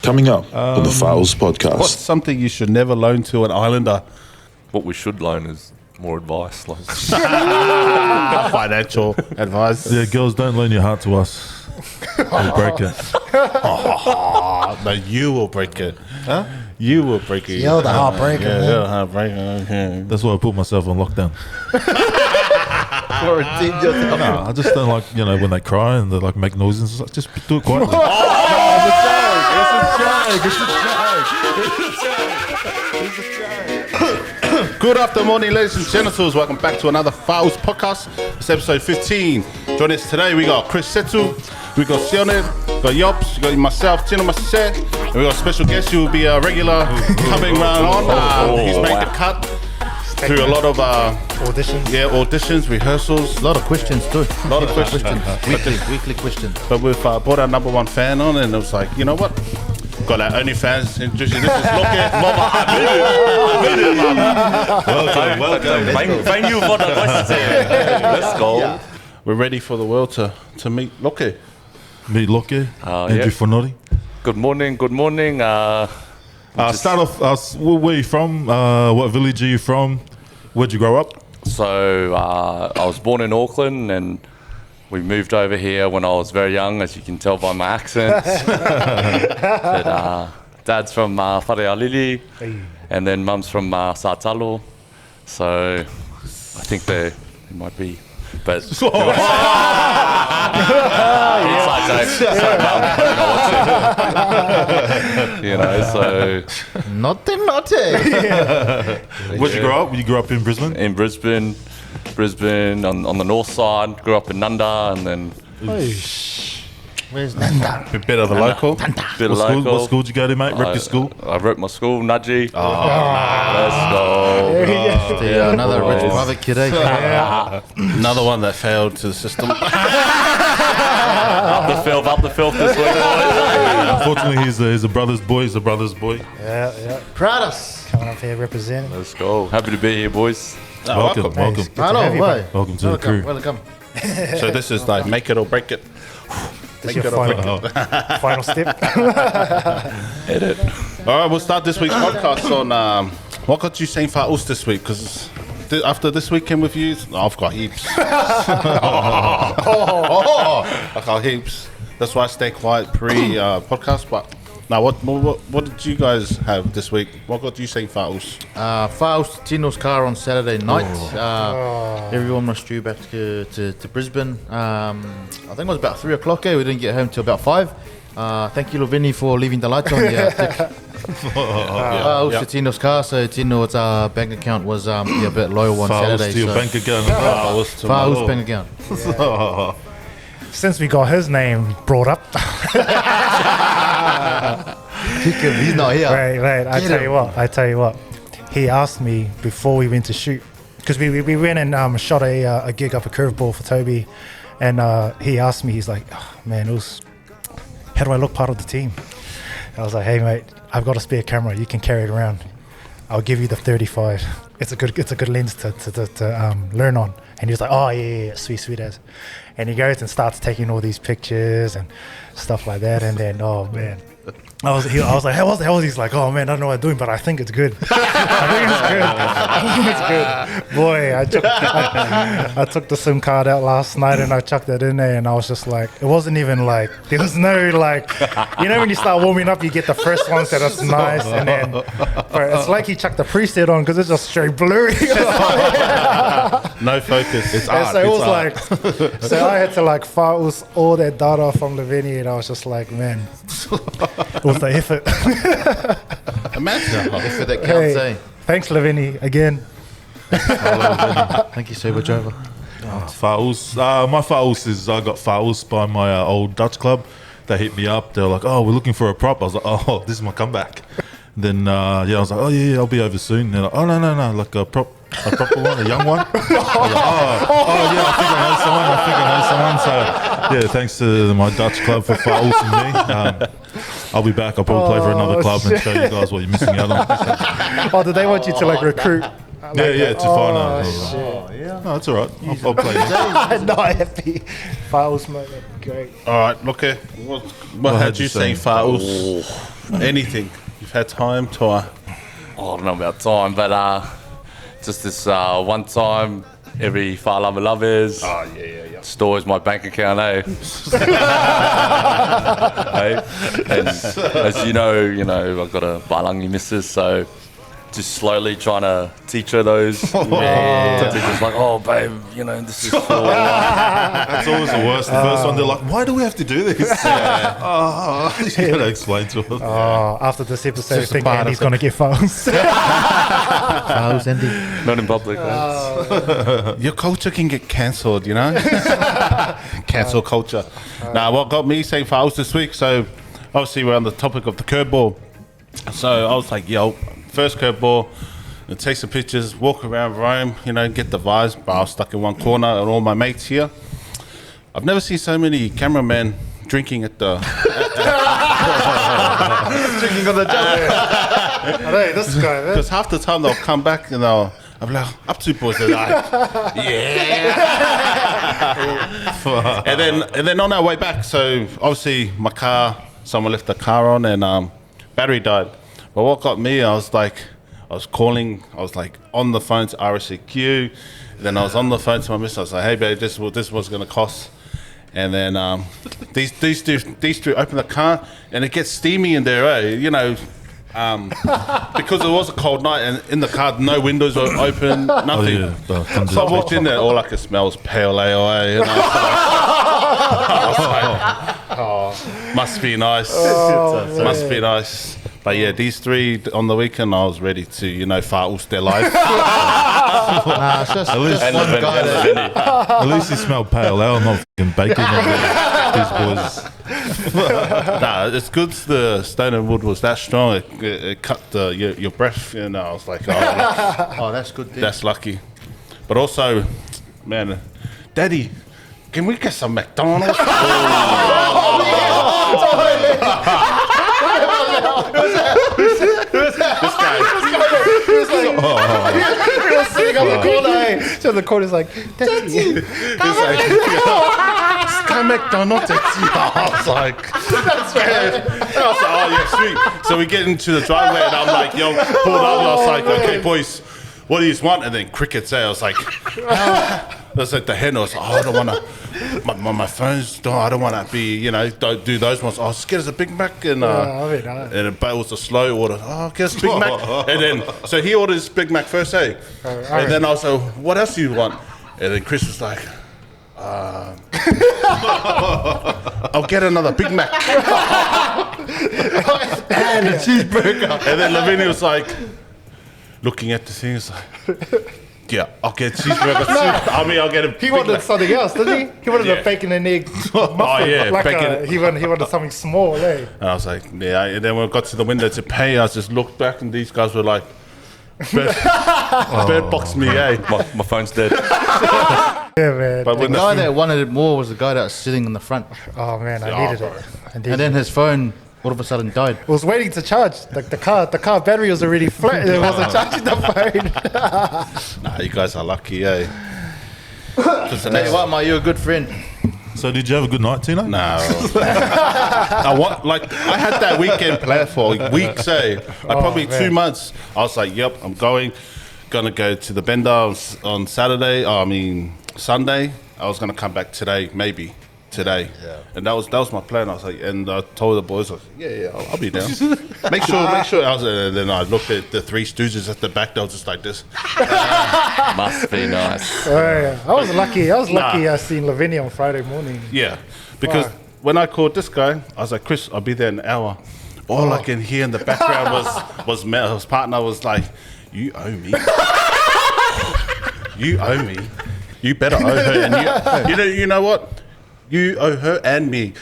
Coming up on the Fouls podcast. What's something you should never loan to an Islander? What we should loan is more advice. Like Financial advice. Yeah, girls, don't loan your heart to us. We'll break it. No, you will break it. Huh? You will break it. You're the heartbreaker, Yeah, man. you're the heartbreaker. Okay. That's why I put myself on lockdown. No, I just don't like, when they cry and they like make noises. It's like, just do it quietly. Good afternoon, ladies and genitals. Welcome back to another Fouls podcast. It's episode 15. Join us today. We got Chris Setu, we got Sione, we got Yops, we got myself, Tino Maset, and we got a special guest who will be a regular coming round on. He's made the cut through a lot of Auditions. Yeah, auditions, rehearsals. A lot of questions too. A lot of questions. Weekly questions. But we've brought our number one fan on, and it was like, you know what? Got our OnlyFans introducing. This is Loke. Mama, welcome. Thank you for the question. Let's go. Yeah. We're ready for the world to meet Loke. Meet Loke, Andrew Fonoti. Good morning. Start off, where are you from? What village are you from? Where'd you grow up? So I was born in Auckland and we moved over here when I was very young, as you can tell by my accent. But dad's from Wharealili and then mum's from Sātalo. So I think they might be. But inside jokes. So Naughty. Where'd you grow up? You grew up in Brisbane? in Brisbane on the north side. Grew up in Nunda and then Where's Nanda? A bit of a local. bit of What local. school did you go to, mate? Rep your school? I wrote my school, Nudgy. Let's go. Yeah, another rich private kid, eh? Another one that failed to the system. Up the filth this week, boys. Unfortunately, he's a brother's boy. Yeah. Proud us. Coming up here representing. Let's go. Happy to be here, boys. Welcome. Hello, have you, boy. Welcome to the crew. Welcome. So this is like make it or break it. This is your final step. Edit. All right, we'll start this week's podcast on what got you saying Fa'us this week? Because after this weekend with you, I've got heaps. I've got heaps. That's why I stay quiet pre-podcast. But now, what did you guys have this week? What got you saying Fa'us? Faust Tino's car on Saturday night. Everyone was due back to Brisbane. I think it was about 3 o'clock. We didn't get home till about 5. Thank you, Lovini, for leaving the lights on. Also Tino's car, so Tino's bank account was a bit low on Saturday. To your bank account. Faust bank account. Since we got his name brought up. He's not here. Right. I tell you what. He asked me before we went to shoot, because we went and shot a gig up a curveball for Toby, and he asked me, he's like, oh, man, how do I look part of the team? I was like, hey mate, I've got a spare camera, you can carry it around. I'll give you the 35. It's a good lens to learn on. And he was like, oh yeah, sweet as. And he goes and starts taking all these pictures and stuff like that. And then, oh man, I was like, how was it? He's like, oh man, I don't know what I'm doing, but I think it's good. I think it's good. Boy, I took the SIM card out last night and I chucked it in there, and I was just like, it wasn't even like, there was no like, when you start warming up, you get the first ones that are nice, and then it's like he chucked the preset on because it's just straight blurry. No focus. It's art. So it was like, so I had to like file all that data from Lavinia, and I was just like, man, it was the effort. Imagine. Effort that counts, eh? Thanks, Lavinia, again. Thank you, Super Driver. Fa'us. My Fa'us is I got Fa'us by my old Dutch club. They hit me up. They were like, oh, we're looking for a prop. I was like, oh, this is my comeback. Then I was like, oh yeah, I'll be over soon. They're like, oh no, like a proper one, a young one. I was like, yeah, I think I know someone. So yeah, thanks to my Dutch club for Fa'us and me. I'll be back. I'll probably play for another club and show you guys what you're missing out on. Oh, did they want you to like recruit Yeah, Tufana. Oh, yeah. No, it's all right. I'll play it. not happy. Files, mate. Great. All right, look here. What had you saying, Files? Anything? You've had time to... I don't know about time, but just this one time every whālama love is. Oh, yeah. Stores my bank account, eh? Hey? And as you know, I've got a Balangi missus, so just slowly trying to teach her those. Teach her like, oh, babe, this is for... That's always the worst. The first one, they're like, why do we have to do this? You gotta explain to them. After this episode, I just think a part Andy's of going to get phones. How's Andy? Not in public. Your culture can get cancelled, Cancel culture. Now, what got me saying Files this week, so obviously we're on the topic of the curveball. So I was like, yo, first curveball, take some pictures, walk around Rome, get the vibes. But I was stuck in one corner and all my mates here. I've never seen so many cameramen drinking at the... Drinking on the jump. Hey, this guy, man. Because half the time they'll come back and I'll be like, up to boys, they're like, yeah. and then on our way back, so obviously my car, someone left the car on and battery died. But what got me, I was calling, I was like on the phone to RSCQ, then I was on the phone to my missus, I was like, hey babe, this was going to cost. And then these two open the car and it gets steamy in there, because it was a cold night and in the car no windows were open, nothing. So I walked in there, all I could smell was pale ale, and I was like, must be nice, must be nice. But yeah, these three on the weekend, I was ready to, fart their life. It's just one guy that... At least you smell pale ale, not fucking bacon. These boys. Nah, it's good. The stone and wood was that strong. It cut your breath, and I was like, Oh, that's good. Then. that's lucky. But also, man, Daddy, can we get some McDonald's? This guy. He was sitting on the corner. So the corner's like, Daddy. He's like, Sky McDonald's. I was like, that's right. I was like, oh yeah, sweet. So we get into the driveway, and I'm like, yo, pulled up. And I was like, okay, boys, what do you want? And then crickets. I was like, that's like the hen. I was like, oh, I don't want to. My phone's. I don't want to be. Don't do those ones. Oh, just get us a Big Mac and it was a slow order. Oh, get us a Big Mac. And then so he orders Big Mac first, and then I was like, what else do you want? And then Chris was like, I'll get another Big Mac And a cheeseburger. And then Lavinia was like, looking at the thing, it's like, yeah, I'll get cheeseburger too. I'll get a He Big wanted Mac. something else, didn't he? He wanted Yeah. a bacon and egg muffin. Oh, yeah, like bacon- he wanted something small, eh? And I was like, yeah. And then when I got to the window to pay, I just looked back and these guys were like, bird box me, eh? My phone's dead. Yeah, man. But The when guy that wanted it more was the guy that was sitting in the front. Oh, man, I needed it. I needed And then his phone all of a sudden died. it was waiting to charge. The car battery was already flat. It wasn't charging the phone. nah, you guys are lucky, eh? 'Cause the Tell you next- what, mate, you're a good friend. So did you have a good night, Tino? No. I had that weekend planned for weeks, eh? Probably man. 2 months. I was like, yep, I'm gonna go to the bender on Saturday. Sunday. I was gonna come back today, maybe today. Yeah. And that was my plan. I was like, and I told the boys, I was like, yeah, I'll be down. make sure. And then I looked at the Three Stooges at the back. They were just like this. Must be nice. Oh, yeah. I was lucky. I seen Lavinia on Friday morning. Yeah, because Fuck. when I called this guy, I was like, Chris, I'll be there in an hour. All I can hear in the background was Mel's partner was like, you owe me. You owe me. You better owe her. And you know what? You owe her and me.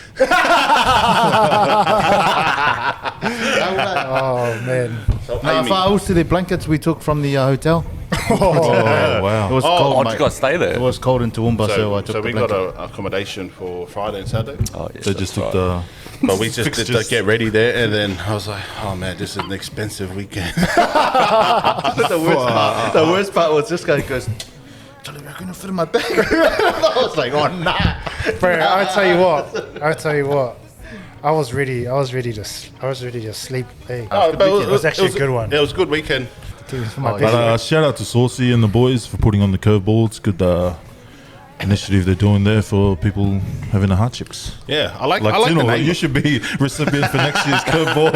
Oh, man. So Now, Amy, if I was to the blankets we took from the hotel, Oh, it wow. was Oh, cold, did you mate. guys stay there? It was cold in Toowoomba, so I took so the we got blanket. an accommodation for Friday and Saturday. Oh, yes, They just that's took right. But we just did the Fixtures. get ready there, and then I was like, oh man, this is an expensive weekend. The worst part was this guy goes, Charlie, we're going to fit in my bag. I was like, oh, nah. Bro, I'll tell you what. I was ready to sleep. Hey, But it was actually a good one. It was a good weekend. For my But shout out to Saucy and the boys for putting on the curveball. It's good initiative they're doing there for people having the hardships. Yeah, I like Tino, the name. you should be recipient for next year's curveball.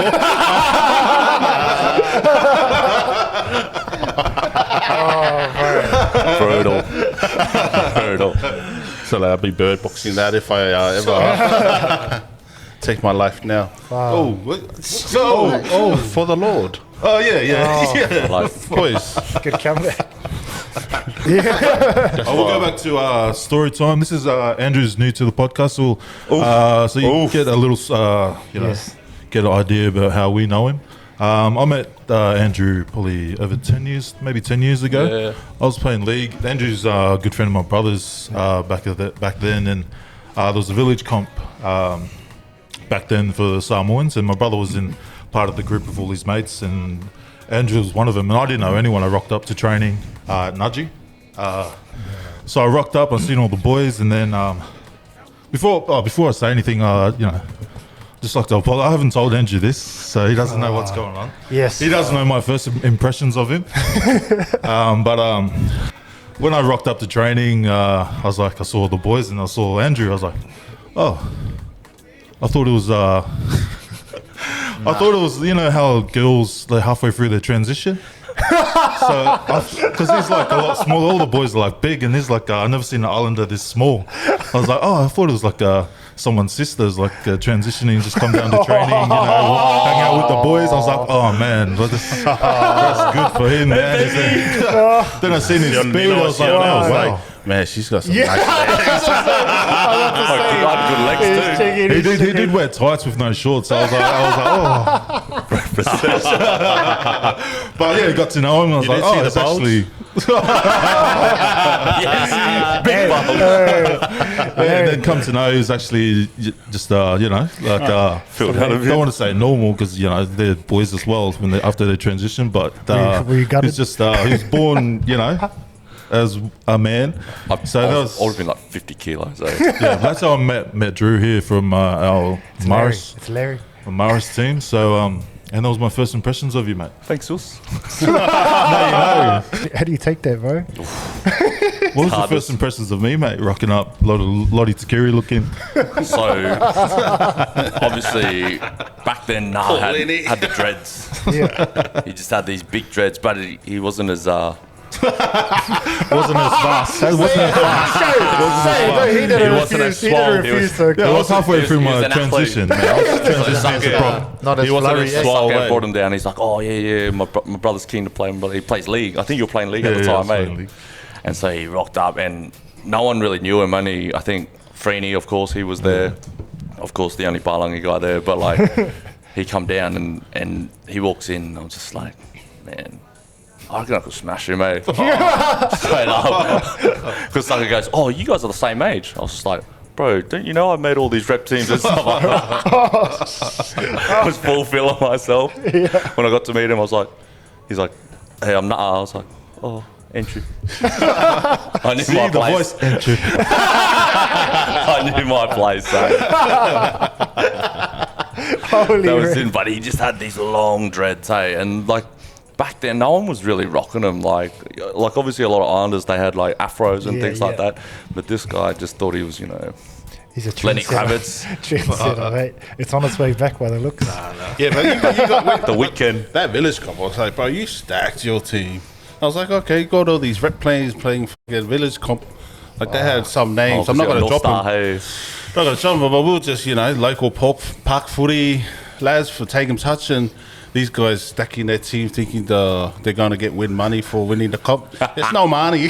Brutal. So I'll be bird boxing that if I ever take my life now. Wow. For the Lord. Oh, yeah. Like, Boys. Good comeback. We'll go back to story time. This is Andrew's new to the podcast, so you get a little, Yes. get an idea about how we know him. I met Andrew probably over 10 years, maybe 10 years ago. Yeah. I was playing league. Andrew's a good friend of my brother's back then, and there was a village comp back then for the Samoans, and my brother was in part of the group of all his mates, and Andrew was one of them, and I didn't know anyone. I rocked up to training at Nudgy. So I rocked up, I seen all the boys, and then before I say anything, just like to apologize. I haven't told Andrew this, so he doesn't know what's going on. Yes. He doesn't know my first impressions of him. But when I rocked up to training, I saw the boys and I saw Andrew. I was like, oh, I thought it was, you know how girls, they're halfway through their transition. Because he's like a lot small. All the boys are like big, and he's like, I've never seen an islander this small. I was like, oh, I thought it was like someone's sister's like transitioning, just come down to training, hang out with the boys. I was like, oh man, that's good for him, man. Then I seen his speed. I was like, oh wow. Man, she's got some nice legs. good legs too. He did wear tights with no shorts. So I was like, oh. But yeah, I got to know him. I was like, didn't see oh, the it's bulge? actually. Big bubble. And then come to know he's actually just don't want to say normal because they're boys as well after their transition, but We got he's it. just he was born as a man. So that was I've been like 50 kilos. yeah, that's how I met Drew here from our Morris It's Larry. team. So and that was my first impressions of you, mate. Thanks, Sus. How do you take that, bro? What was the first impressions of me, mate? Rocking up, Lottie Takiri looking. So, obviously, back then, I had the dreads. Yeah. He just had these big dreads, but he wasn't as Wasn't as fast. It wasn't as fast. He didn't He wasn't refuse. as He swole. didn't He refuse. was- So Yeah, I was halfway He was- through he was my an athlete. transition, man. I was transitioning to prop. Not as He wasn't flurry. as eh? swole. eh? Brought him down. He's like, oh yeah, my brother's keen to play, but he plays league. I think you were playing league at the Yeah, I time, was playing mate. league. And so he rocked up, and no one really knew him. Only I think Freeney, of course, he was there. Of course, the only Balangi guy there. But like, he come down and he walks in. And I'm just like, man, I reckon I could smash him, mate. Straight up. Because Sucker goes, oh, you guys are the same age. I was just like, bro, don't you know I made all these rep teams and stuff like that? I was full feeling myself. When I got to meet him, he's like, hey, I'm not. I was like, oh, Andrew. I knew See my the place. voice entry. I knew my place, so holy that was rip. in. But he just had these long dreads, hey, and like back then, no one was really rocking them. Like obviously a lot of Islanders, they had like afros and Yeah, things like yeah. that. But this guy just thought he was, He's a Lenny trendsetter. Kravitz. Trendsetter, mate. It's on its way back by the looks. Yeah, but you got The weekend. that village comp. I was like, bro, you stacked your team. I was like, okay, you got all these rep players playing fucking village comp. Like they had some names. I'm not going to drop them. Hey. Not going to drop them, but we'll just, local park footy lads for taking touch, and these guys stacking their team thinking they're going to win money for winning the comp. It's no money.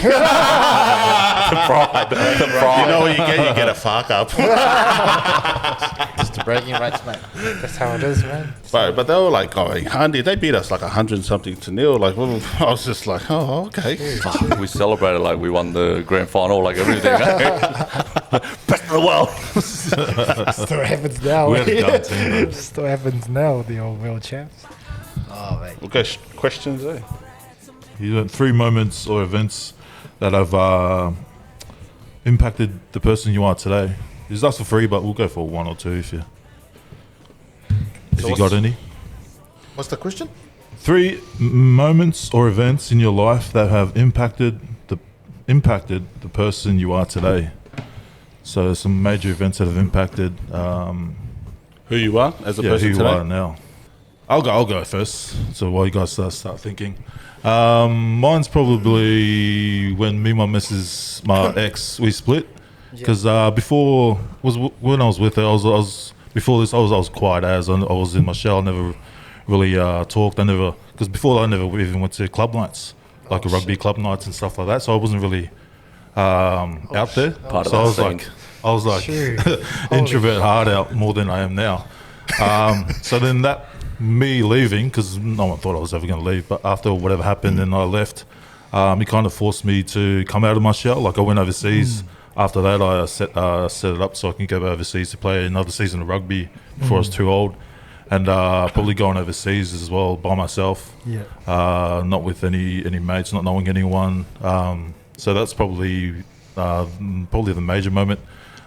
The pride. You know what you get a fuck up. Just the bragging rights, mate. That's how it is, man. But they were like, Andy, they beat us like 100-something to nil. Like, well, I was just like, oh, okay. We celebrated like we won the grand final, like everything. Best Well, Still happens now. we had a gun team, bro. Still happens now, the old world champs. Oh, mate. Okay, questions there. You got 3 moments or events that have impacted the person you are today. It's us for free, but we'll go for 1 or 2 if you got any. What's the question? 3 moments or events in your life that have impacted the person you are today. So some major events that have impacted Who you are as a who person you today? are now. I'll go first. So while you guys start thinking, mine's probably when me and my ex we split. Because before when I was with her, I was before this I was quiet as I was in my shell. I never really talked. Because before I never even went to club nights, like a rugby club nights and stuff like that. So I wasn't really out there. Part of So that I was like True. introvert hard out more than I am now. So then that me leaving, because no one thought I was ever going to leave, but after whatever happened and I left, it kind of forced me to come out of my shell. Like I went overseas. After that, I set it up so I can go overseas to play another season of rugby before I was too old, and probably going overseas as well by myself. Yeah. Not with any mates, not knowing anyone. So that's probably the major moment.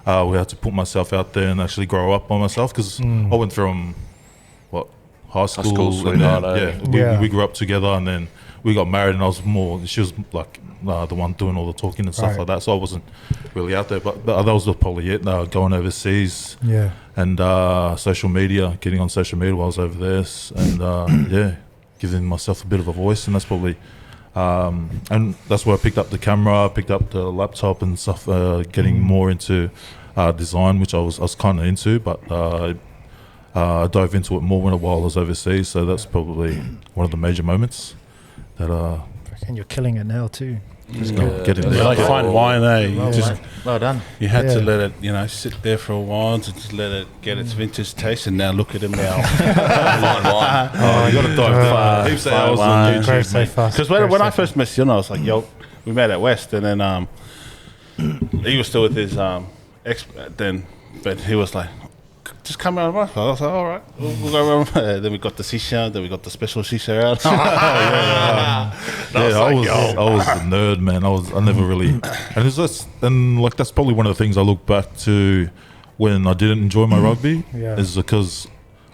We had to put myself out there and actually grow up by myself, because I went from high school, school and sweetheart, then, we grew up together, and then we got married, and she was like the one doing all the talking and stuff Right. like that. So I wasn't really out there, but that was probably it. Going overseas, Yeah. and social media, getting on social media while I was over there, and giving myself a bit of a voice, and that's probably. And that's where I picked up the camera, picked up the laptop and stuff, getting more into design, which I was kind of into, but I dove into it more while I was overseas. So that's probably one of the major moments that And you're killing it now too. getting It's there. like fine wine, eh? You Well, just mate. Well done. you had to Yeah. let it, sit there for a while to just let it get its vintage taste, and now look at him now. Fine wine. Oh, you got to dive heaps of hours on wine. YouTube, Grows so mate. fast. Because when I first met Siona, I was like, yo, we met at West, and then he was still with his ex then, but he was like, just come around. I was like, all right, we'll go around. Then we got the shisha, then we got the special shisha out. I was a nerd, man. I never really, and it's just, and like that's probably one of the things I look back to when I didn't enjoy my rugby, Yeah. is because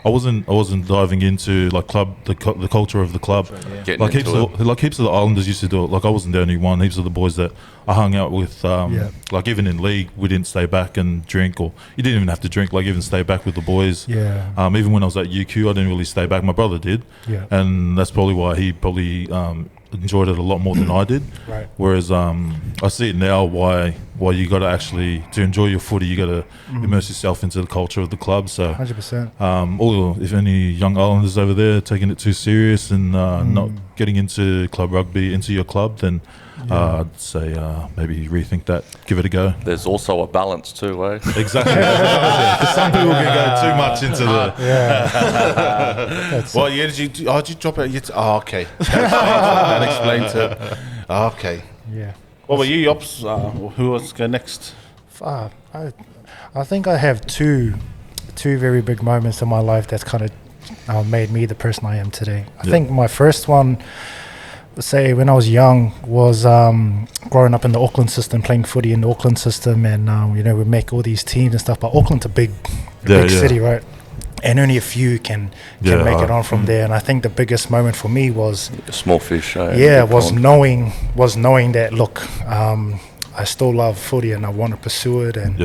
I wasn't diving into like the culture of the club. Getting Like into heaps of the Islanders used to do it. Like I wasn't the only one. Heaps of the boys that I hung out with, like even in league, we didn't stay back and drink, or you didn't even have to drink. Like even stay back with the boys. Yeah. Even when I was at UQ, I didn't really stay back. My brother did, Yeah. and that's probably why he probably enjoyed it a lot more than I did. Right. Whereas I see it now why you got to actually, to enjoy your footy, you got to immerse yourself into the culture of the club. So 100%. if any young Islanders over there taking it too serious and not getting into club rugby, into your club, then I'd say maybe rethink that, give it a go. There's also a balance too, eh? Exactly. Some people can go too much into the. Yeah. Well, yeah, did you drop it? Okay. That explains it. Okay. Yeah. What about you, Yops? Who wants to go next? I think I have two very big moments in my life that's kind of made me the person I am today. I think my first one, say when I was young, was growing up in the Auckland system, playing footy in the Auckland system, and we make all these teams and stuff. But Auckland's a big city, right? And only a few can make it on from there. And I think the biggest moment for me was A small fish, eh? was knowing that look, I still love footy and I want to pursue it, and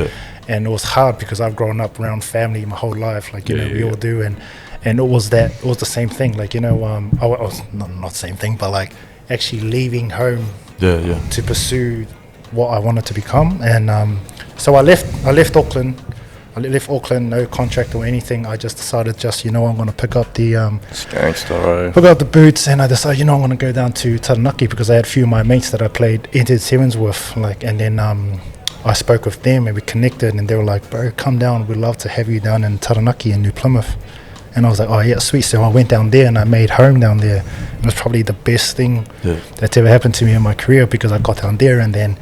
it was hard because I've grown up around family my whole life, like we all do, and it was the same thing, like I was not same thing, but like actually leaving home to pursue what I wanted to become, and so I left Auckland. I left Auckland, no contract or anything. I just decided, I'm going to pick up the Gangster, pick up the boots, and I decided, I'm going to go down to Taranaki because I had a few of my mates that I played entered sevens with, and then I spoke with them and we connected, and they were like, bro, come down, we'd love to have you down in Taranaki in New Plymouth. And I was like, oh yeah, sweet. So I went down there and I made home down there. It was probably the best thing that's ever happened to me in my career, because I got down there, and then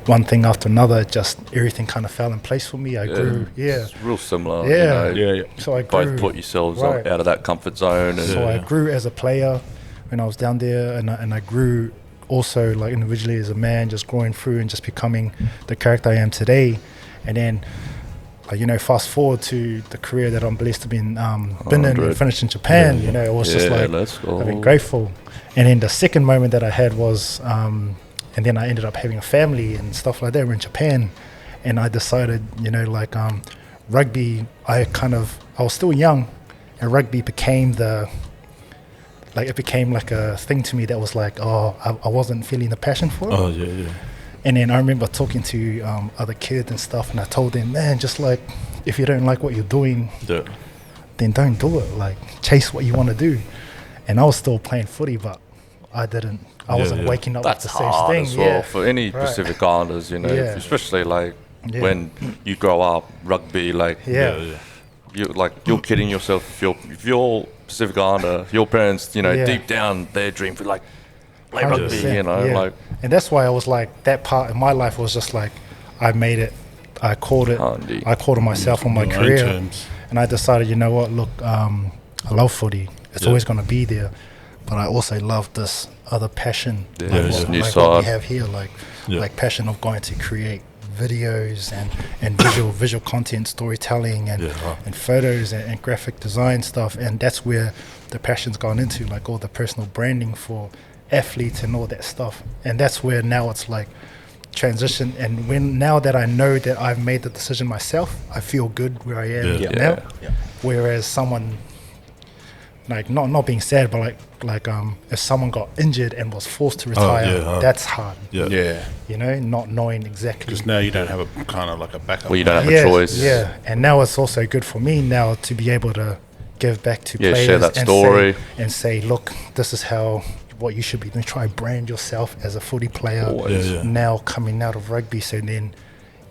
one thing after another, just everything kind of fell in place for me. I grew, It's real similar. Yeah. You know, So I grew. both put yourselves Right. out of that comfort zone. And So I grew as a player when I was down there, and I grew also like individually as a man, just growing through and just becoming the character I am today. And then, you know, fast forward to the career that I'm blessed to been in and finished in Japan. You know, it was just like let's go. I've been grateful. And then the second moment that I had was, and then I ended up having a family and stuff like that. We're in Japan, and I decided, you know, like rugby. I was still young, and rugby became it became like a thing to me that was like, I wasn't feeling the passion for it. Oh yeah. And then I remember talking to other kids and stuff, and I told them, man, just like, if you don't like what you're doing, then don't do it. Like, chase what you want to do. And I was still playing footy, but I wasn't waking up That's with the same hard thing. as well for any Right. Pacific Islanders, you know, Yeah. especially like when you grow up, rugby, like you're kidding yourself if you're Pacific Islander, your parents, you know, deep down their dream for like play rugby, 100%, you know, like. And that's why I was like, that part in my life was just like, I made it, I called it, Handy. I called it myself on my Your own career. terms. And I decided, you know what, look, I love footy. It's always going to be there. But I also love this other passion, New what side. we have here, like passion of going to create videos and visual content, storytelling and photos and graphic design stuff. And that's where the passion's gone into, like all the personal branding for athletes and all that stuff. And that's where now it's like transition. And now that I know that I've made the decision myself, I feel good where I am now. Whereas someone, like not being sad, but like if someone got injured and was forced to retire, that's hard. Yeah. You know, not knowing exactly. Because now you don't have a kind of like a backup. Well, you don't have a choice. Yeah, and now it's also good for me now to be able to give back to players share that and story. say, look, this is what you should be doing. Try brand yourself as a footy player. Always. Now coming out of rugby, so then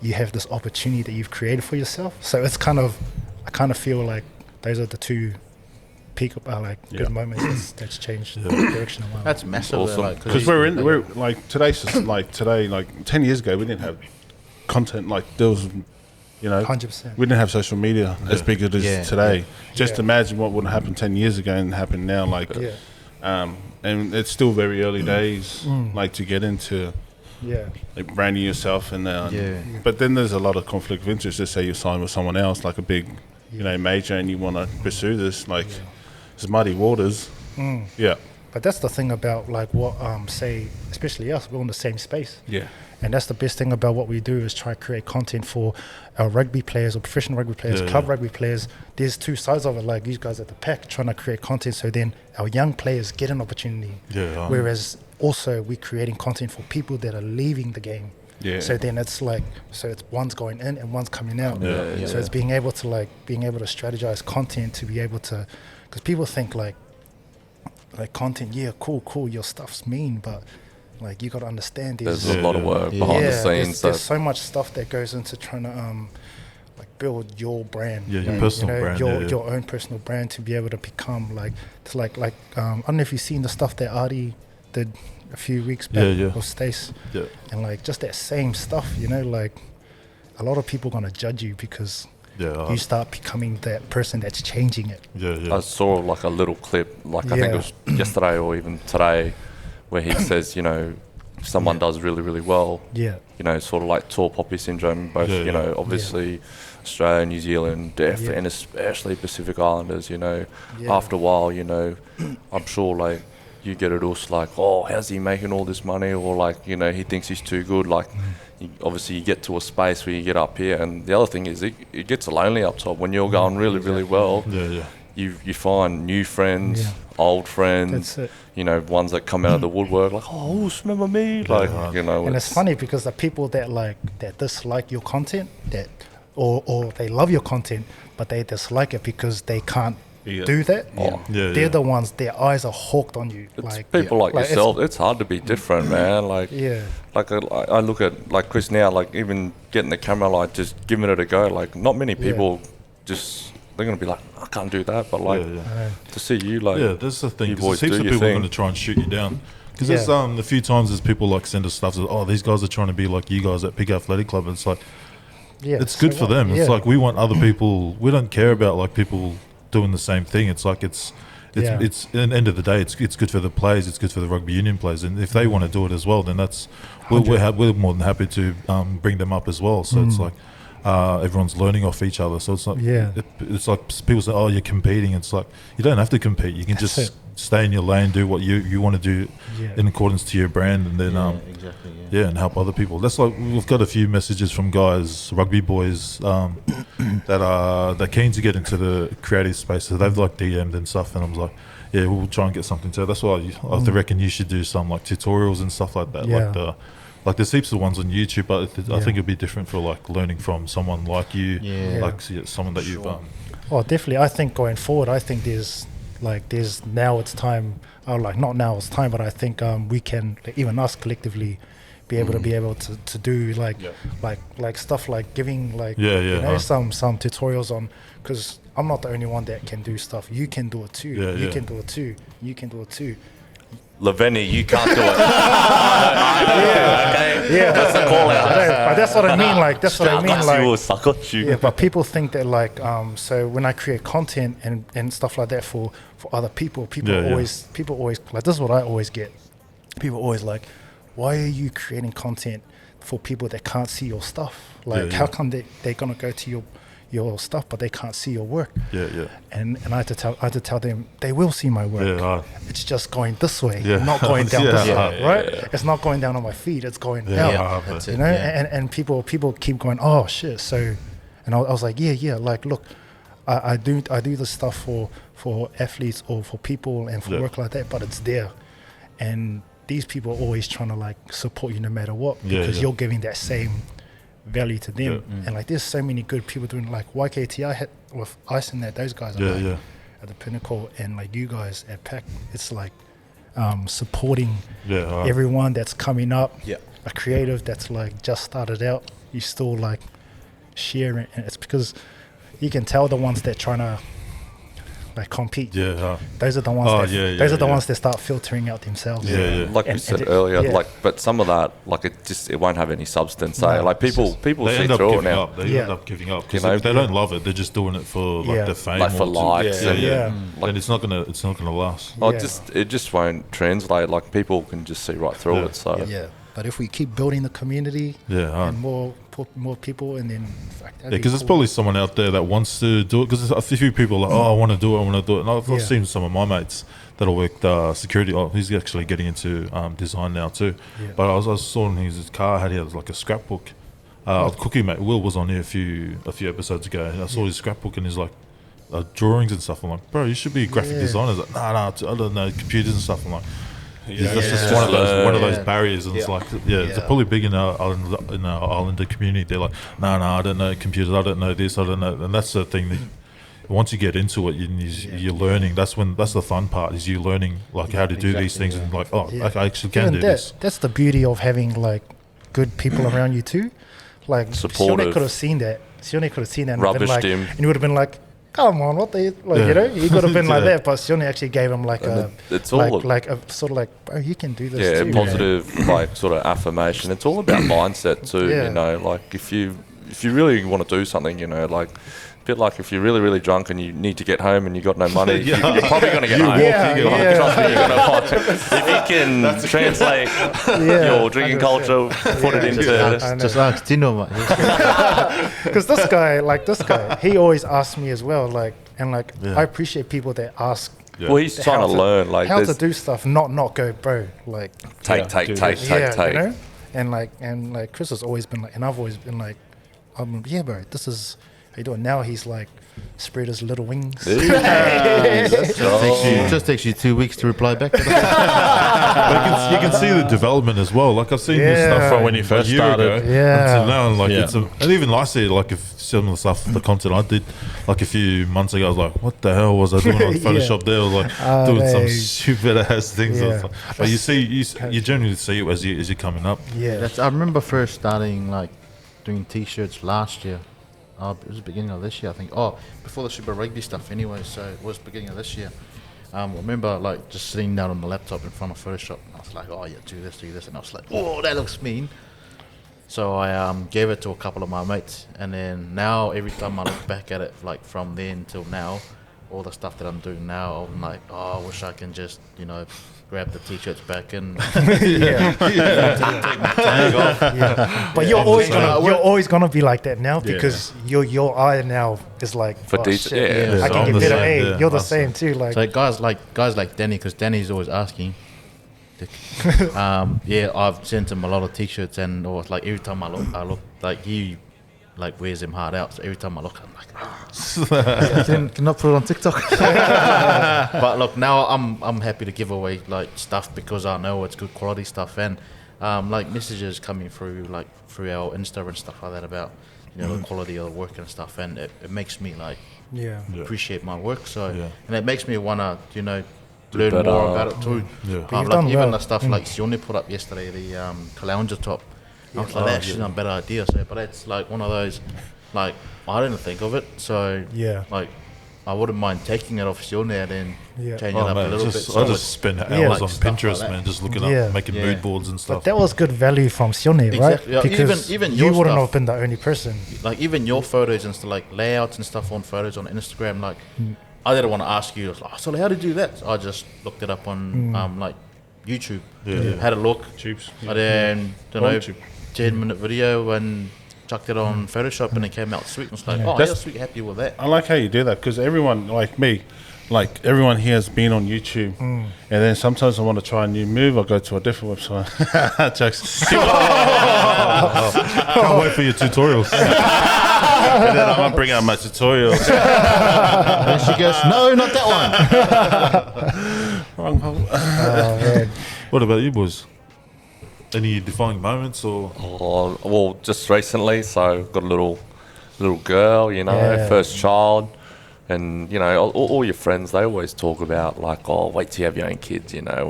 you have this opportunity that you've created for yourself. So it's I kind of feel like those are the two good moments that's changed the direction of my life. That's massive. Awesome. Because we're like today's just like today, like 10 years ago, we didn't have content like there was, you know, 100%. we didn't have social media as big as it is today. Just Yeah. imagine what would happen 10 years ago and happen now. Like, and it's still very early days, like to get into like branding yourself and but then there's a lot of conflict of interest. Just say you sign with someone else, like a big, you know, major, and you want to pursue this, like it's muddy waters. But that's the thing about like what say, especially us, we're in the same space. And that's the best thing about what we do is try to create content for our rugby players or professional rugby players, club rugby players. There's two sides of it, like these guys at the pack trying to create content so then our young players get an opportunity. Whereas also we're creating content for people that are leaving the game. So then it's like, it's one's going in and one's coming out. So it's being able to strategize content to be able to, because people think like content, cool, your stuff's mean, but like you got to understand There's a lot of work behind the scenes. There's so much stuff that goes into trying to like build your brand. Your personal brand. Your own personal brand to be able to become like I don't know if you've seen the stuff that Artie did a few weeks back or Stace. And like just that same stuff, you know, like a lot of people gonna judge you because you start becoming that person that's changing it. I saw like a little clip, like I think it was yesterday or even today, where he says, you know, if someone does really, really well, you know, sort of like tall poppy syndrome, both, you know, obviously Australia, New Zealand, and especially Pacific Islanders, you know, after a while, you know, I'm sure like you get it also like, oh, how's he making all this money? Or like, you know, he thinks he's too good. Like, obviously you get to a space where you get up here. And the other thing is it gets lonely up top when you're going really, really well. You find new friends, old friends, you know, ones that come out of the woodwork, like, oh, remember me? Like, you know. And it's funny because the people that dislike your content, or they love your content, but they dislike it because they can't do that. They're the ones, their eyes are hawked on you. It's like people like yourself. It's hard to be different, man. Like, like I look at like Chris now, like even getting the camera, like just giving it a go. Like, not many people just they're gonna be like, I can't do that, but like Yeah. to see you like, Yeah, that's the thing. you 'Cause boys there's heaps do of your people thing. going to try and shoot you down. Because Yeah. there's a few times there's people like send us stuff that, oh, these guys are trying to be like you guys at Pig Athletic Club. It's like, Yeah, it's good so for what? them. It's Yeah. like we want other people. We don't care about like people doing the same thing. It's like it's Yeah. at the end of the day, it's good for the players. It's good for the rugby union players. And if they want to do it as well, then that's we're more than happy to bring them up as well. So it's like. Everyone's learning off each other, so it's like it's like people say, "Oh, you're competing." It's like you don't have to compete. You can just stay in your lane, do what you want to do in accordance to your brand, and then exactly. and help other people. That's like we've got a few messages from guys, rugby boys, they're keen to get into the creative space. So they've like DM'd and stuff, and I'm like, yeah, we'll try and get something to. That's why I reckon you should do some like tutorials and stuff like that, like there's heaps of ones on YouTube, but I think it'd be different for like learning from someone like you, like someone that you've Oh, definitely. I think going forward, I think there's now it's time. Like not now it's time, but I think we can, like, even us collectively, be able to do like stuff like giving like some tutorials on, because I'm not the only one that can do stuff. You can do it too. You can do it too. You can do it too. Laveni, you can't do it. Okay, that's a call out. But that's what I mean. Like that's what I mean. Like suck at you. yeah, but people think that like so when I create content and stuff like that for other people, people always like, this is what I always get. People always like, why are you creating content for people that can't see your stuff? Like how come they're gonna go to your stuff but they can't see your work? And I had to tell them they will see my work. It's just going this way, not going down this way, right? It's not going down on my feed, it's going out. You know, and people keep going, oh shit. So and I was like, like look, I do this stuff for athletes or for people and for work like that, but it's there. And these people are always trying to like support you no matter what, because you're giving that same value to them. And like there's so many good people doing, like YKT I had with Ice and those guys are at the Pinnacle, and like you guys at PAC, it's like supporting everyone that's coming up, a creative that's like just started out. You still like sharing, and it's because you can tell the ones that trying to like compete. Those are the ones. Those are the ones that start filtering out themselves. Like we said earlier, like, but some of that, like it won't have any substance. Like people they see end up through it giving now. up. They end up giving up because they don't love it. They're just doing it for like the fame, like for or likes. and it's not gonna last. It just won't translate. Like people can just see right through it. So but if we keep building the community and more people, and then because there's probably someone out there that wants to do it, because a few people are like, oh, I want to do it, and I've seen some of my mates that work security. He's actually getting into design now too, but I saw in his car he had like a scrapbook. Cookie mate Will was on here a few episodes ago, and I saw his scrapbook and his like drawings and stuff. I'm like, bro, you should be a graphic designer. He's like, nah, I don't know computers and stuff. I'm like, that's just one of those barriers, and it's like it's probably big in our Islander community. They're like, no, I don't know computers, I don't know this, I don't know, and that's the thing that once you get into it, you're learning. That's the fun part, is you learning like how to do these things, and like, I actually can do this. That's the beauty of having like good people around you too. Like supportive. Sione could have seen that. And rubbished like, him, and he would have been like, come on, what they like, you know, he could have been like that, but Sione actually gave him like it's all like a sort of like, bro, you can do this too. Positive like sort of affirmation. It's all about mindset too. You know, like if you really want to do something, you know, like a bit like if you're really, really drunk and you need to get home and you got no money, you're probably going to get home. Trust me, you're going to find it. If you can translate your drinking culture, put it into just ask Tino, mate. Because this guy, he always asks me as well, like, and like I appreciate people that ask. Well, he's trying to learn like how to do stuff, not go, bro. Like take. You know? And like Chris has always been like, and I've always been like, bro, this is how you doing. Now he's like spread his little wings. Just takes you 2 weeks to reply back to that. But you can see the development as well. Like I've seen this stuff from when you first started until now, and like and even I see like if some of the stuff, the content I did like a few months ago, I was like, what the hell was I doing on Photoshop there? I was like doing some stupid ass things. But you generally see it as you're coming up. I remember first starting like doing t-shirts last year. it was the beginning of this year, I think. Oh, before the Super Rugby stuff anyway, so it was beginning of this year. I remember like just sitting down on the laptop in front of Photoshop, and I was like, oh yeah, do this, and I was like, oh, that looks mean. So I gave it to a couple of my mates, and then now every time I look back at it, like from then till now, all the stuff that I'm doing now, I'm like, oh, I wish I can just, grab the t-shirts back and take my tag off. Yeah. But you're always gonna be like that now because your eye now is like For oh, detail, shit, yeah. I So can I'm get the better. same, Hey, yeah. you're the Awesome. same too. Like So guys like Danny, because Danny's always asking. I've sent him a lot of t-shirts, and or like every time I look like he like wears them hard out. So every time I look, I'm like, can I put it on TikTok? But look, now I'm happy to give away like stuff because I know it's good quality stuff, and like messages coming through like through our Insta and stuff like that about the quality of the work and stuff, and it makes me like yeah. appreciate my work. So Yeah. and it makes me wanna learn better. more about it too. Yeah. But you've Like done even well. the stuff like Sione put up yesterday, the Kalounger top. I was like, that's actually a better idea. So, but it's like one of those, like I didn't think of it. So Yeah. like I wouldn't mind taking it off Sione and then Yeah. changing it Oh up a man, little bit. I So just spend hours Yeah. on Like stuff like Pinterest, that. man, just looking Yeah. up, making Yeah. mood boards and But stuff. that was good value from Sione, right? Exactly. Yeah, Because even you your wouldn't stuff. have been the only person. like even your photos and stuff, like layouts and stuff on photos on Instagram, like I didn't want to ask you. I was like, so how did you do that? So I just looked it up on like YouTube. Yeah. Had a look, Tubes. and then On YouTube. 10-minute video and chucked it on Photoshop, and it came out sweet. I was like, oh, That's- yeah, sweet, happy with that. I like how you do that because everyone, like me, like everyone here has been on YouTube, and then sometimes I want to try a new move. I go to a different website. Jokes. Can't wait for your tutorials. And then I'm gonna bring out my tutorials. And she goes, no, not that one. Wrong hole. Oh, man. What about you boys? Any defining moments or? Oh, well, just recently, so got a little girl, Yeah. first child, and all your friends, they always talk about like, oh, wait till you have your own kids, and I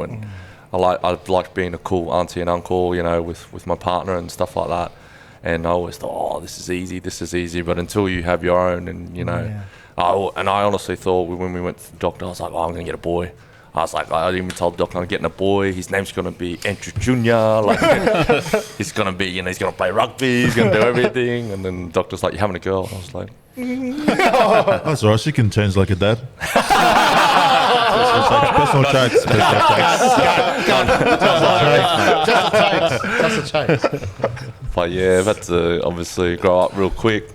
like being a cool auntie and uncle, with my partner and stuff like that, and I always thought, oh, this is easy, but until you have your own, and I honestly thought when we went to the doctor, I was like, oh, I'm gonna get a boy. I was like, I even told the doctor I'm getting a boy. His name's gonna be Andrew Jr. Like, he's gonna be, he's gonna play rugby. He's gonna do everything. And then the doctor's like, you're having a girl. I was like, That's all right. She can change like a dad. It's like personal traits. Just a chase. but yeah, I've had to obviously grow up real quick,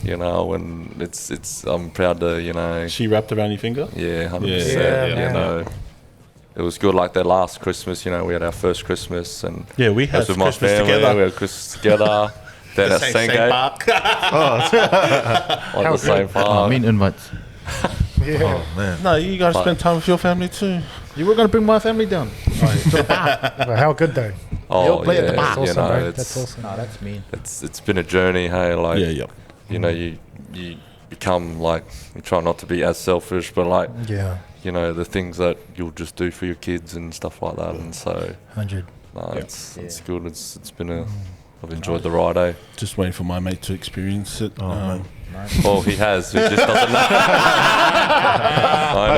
and it's I'm proud to, She wrapped around your finger. yeah, 100%. Yeah, It was good. Like that last Christmas, we had our first Christmas, and Yeah, we it had was with my Christmas family. together. We had Christmas together. Then at Same Sengate park. on the same I farm. mean invites. Oh man. No, you guys spend time with your family too. You were going to bring my family down. But how good though? Oh play at the yeah, bar. That's awesome, bro. it's That's awesome. No, that's mean. it's been a journey. Hey, like you become like, you try not to be as selfish, but like Yeah, the things that you'll just do for your kids and stuff like that. And so 100. no, it's good. It's been I've enjoyed the ride. Eh? Just waiting for my mate to experience it. man. Well, he has. He just doesn't know. I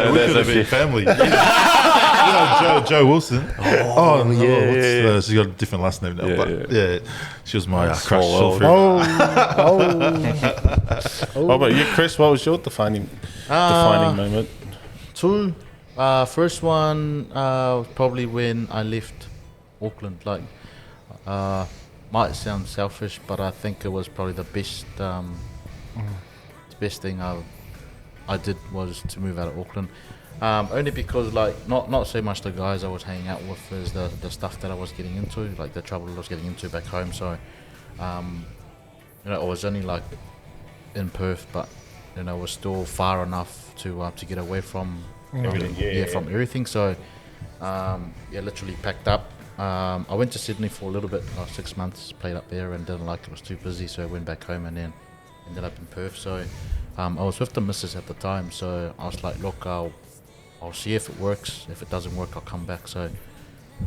know We there's could a have been few. family. Joe Wilson. Oh yeah. She's got a different last name now, Yeah, but yeah. yeah, she was my Small crush. world. What about you, Chris? What was your defining moment? Two. First one was probably when I left Auckland. Like, might sound selfish, but I think it was probably the best. The best thing I did was to move out of Auckland. Only because, like, not so much the guys I was hanging out with, is the stuff that I was getting into, like the trouble I was getting into back home. So, I was only like in Perth, but it was still far enough to get away from everything. From everything. So, literally packed up. I went to Sydney for a little bit, like 6 months, played up there and didn't like it, was too busy, so I went back home and then ended up in Perth. So I was with the missus at the time, so I was like, look, I'll see if it works. If it doesn't work, I'll come back. So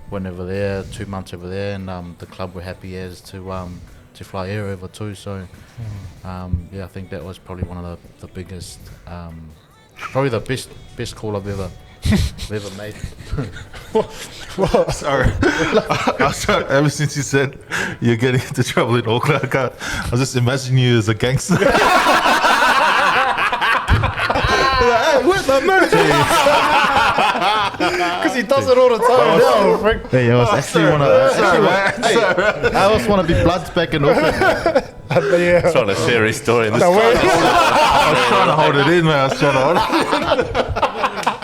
went over there, 2 months over there, and the club were happy as to to fly air over too. So yeah, I think that was probably one of the biggest, probably the best call I've ever made. Sorry. Ever since you said you're getting into trouble in Auckland, I was just imagining you as a gangster. Hey, where's my money? Because he does it all the time now. Hey, I was actually I also want to be Bloods back in Auckland. Yeah. Trying to share his story in this No, wait. I was trying to hold it in, man. I was trying to hold it in.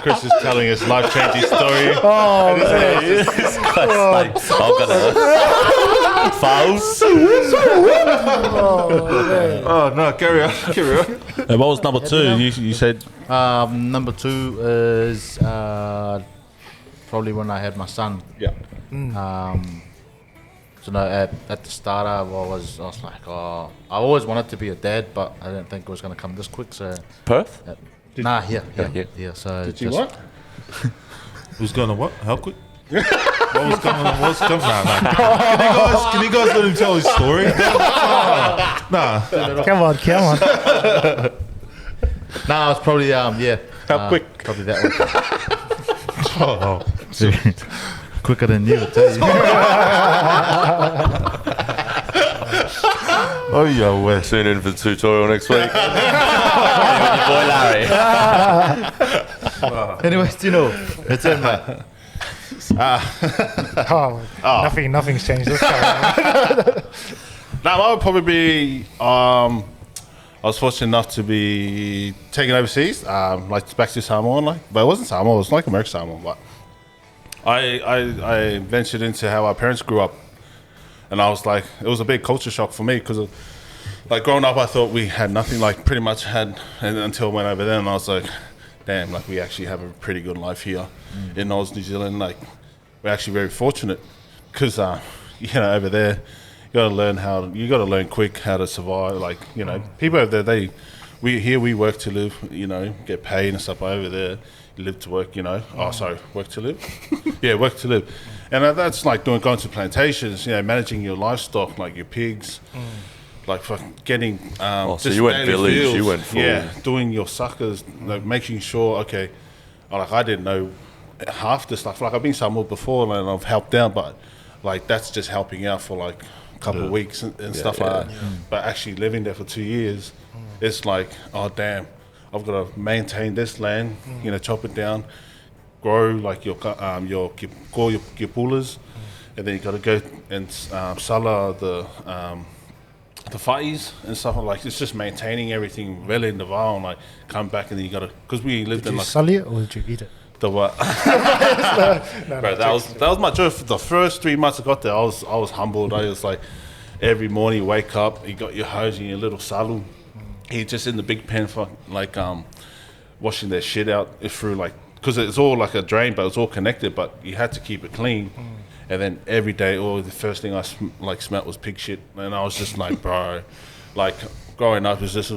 Chris is telling his life-changing story. Oh, man. I've got a fouls. Oh, no, carry on. And what was number 2? You said Number 2 is probably when I had my son. yeah. So no, at the start I was like, I always wanted to be a dad, but I didn't think it was going to come this quick. So Perth? here. So Did you what? Who's going to what? How quick? What's coming? Nah. Can you guys let him tell his story? Nah. Come on. Nah, it's probably How quick? Probably that one. Oh, Quicker than you, I tell you. oh yeah, Wes. Tune in for the tutorial next week. Your boy Larry. Anyways, it's in, mate. Nothing's changed. This time. Now, I would probably be. I was fortunate enough to be taken overseas, like back to Samoa, but it wasn't Samoa. It was like American Samoa. But I ventured into how our parents grew up, and I was like, it was a big culture shock for me because, like growing up, I thought we had nothing. Like pretty much had, and until I went over there, and I was like, damn, like we actually have a pretty good life here in New Zealand. Like we're actually very fortunate because over there. You got to learn quick how to survive. Like people over there, we work to live. Get paid and stuff. Over there, you live to work. Work to live. Yeah, work to live, and that's like going to plantations. Managing your livestock, like your pigs, like getting. So you went village. Fields. You went full. Yeah, doing your suckers, like making sure. Okay, like I didn't know half the stuff. Like I've been somewhere before and I've helped out, but like that's just helping out for like. Couple of weeks and stuff like that. But actually living there for 2 years, it's like, oh damn, I've got to maintain this land, chop it down, grow like your pulas, and then you got to go and sala the whais and stuff like. It's just maintaining everything really in the vile, and like come back and then you got to, because we lived in like. Did you sully it or did you eat it? The what? Bro, that was my joy. For the first 3 months I got there, I was humbled. I was like, every morning you wake up, you got your hose and your little salu. You're just in the big pen for like washing their shit out through like, because it's all like a drain, but it's all connected. But you had to keep it clean. And then every day, the first thing I smelled was pig shit, and I was just like, bro, like. Growing up, is this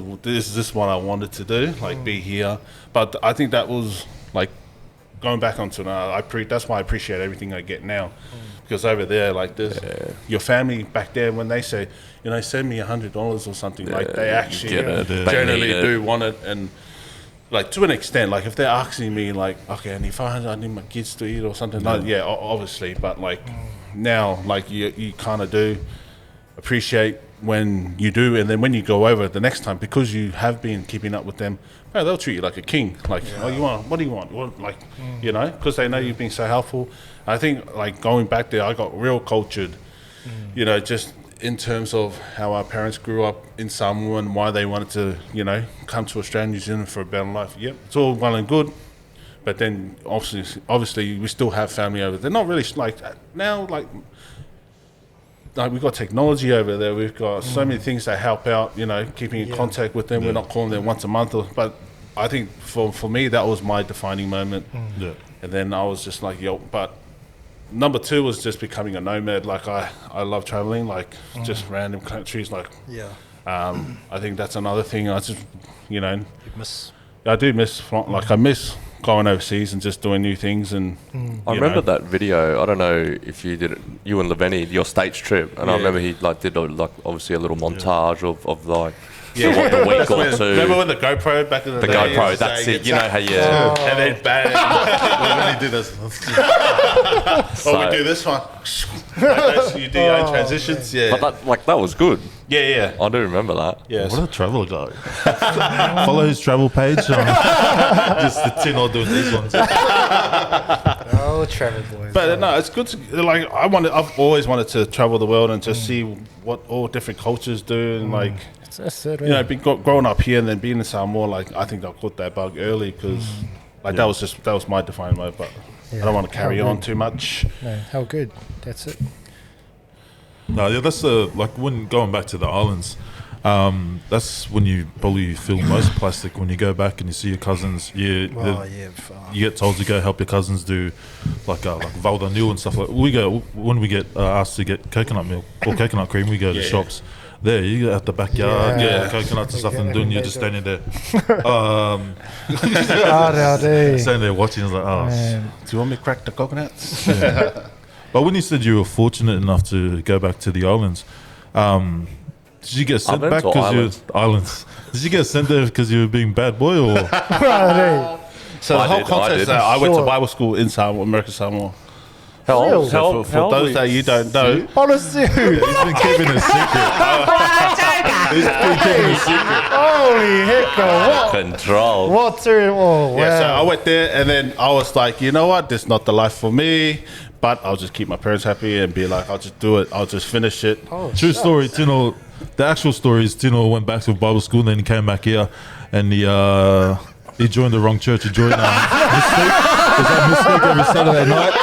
what I wanted to do? Like be here, but I think that was like. Going back onto now, that's why I appreciate everything I get now, because over there, like this, your family back there, when they say, send me $100 or something, like they actually generally do want it, and like to an extent, like if they're asking me, like, okay, I need $500, I need my kids to eat or something, like obviously, but like now, like you kind of do appreciate when you do, and then when you go over the next time, because you have been keeping up with them. They'll treat you like a king. Like, what do you want? What, like, because they know you've been so helpful. I think, like, going back there, I got real cultured, just in terms of how our parents grew up in Samoa and why they wanted to, come to Australia, New Zealand for a better life. Yep, it's all well and good. But then, obviously, we still have family over there. Not really, like, now, like we've got technology over there. We've got so many things that help out, keeping in contact with them. We're not calling them once a month. But I think for me, that was my defining moment. Yeah. And then I was just like, but number 2 was just becoming a nomad. Like I love traveling, like just random countries. Like, I think that's another thing. I just, You miss. I do miss, like I miss going overseas and just doing new things. And I you remember know. that video. I don't know if you did it, you and Leveni, your stage trip, and I remember he like did obviously a little montage of like the week or two. Remember with the GoPro back in the day? The GoPro, that's it. You know how you. And then bang. When you do this. Or we do this one. You do your own transitions. Yeah. But that was good. Yeah. I do remember that. Yes. What a travel guy. Follow his travel page. Just the Tino doing these ones. Oh, Trevor boys. But no, it's good to, like, I've always wanted to travel the world and just see what all different cultures do, and like, That's it, you know, growing up here and then being in Samoa, like, I think I caught that bug early because like that was my defining moment, but I don't want to carry on too much. No, how good. That's it. No, yeah, that's like when going back to the islands. That's when you probably feel most plastic when you go back and you see your cousins. You get told to go help your cousins do like Valda New and stuff like. We go when we get asked to get coconut milk or coconut cream. We go to shops. There, you go out the backyard, get coconuts and stuff, and doing. You're just standing there, standing there watching. I was like, Man. Do you want me to crack the coconuts? But when you said you were fortunate enough to go back to the islands, did you get sent Islands back or because you islands? islands? Did you get sent there because you were being bad boy or? So the I whole did, concept I is did. that I went to Sure. Bible school in Samoa, American Samoa. How old? So for those that you don't know, Honestly. He's been keeping a secret. He's been keeping a secret. Holy heck, what? Control. What's it? Oh, wow. yeah. So I went there, and then I was like, you know what, this is not the life for me. But I'll just keep my parents happy and be like, I'll just do it. I'll just finish it. True story, Tino. The actual story is Tino went back to Bible school and then he came back here and he joined the wrong church. He joined Mistake. There's that Mistake every Saturday night.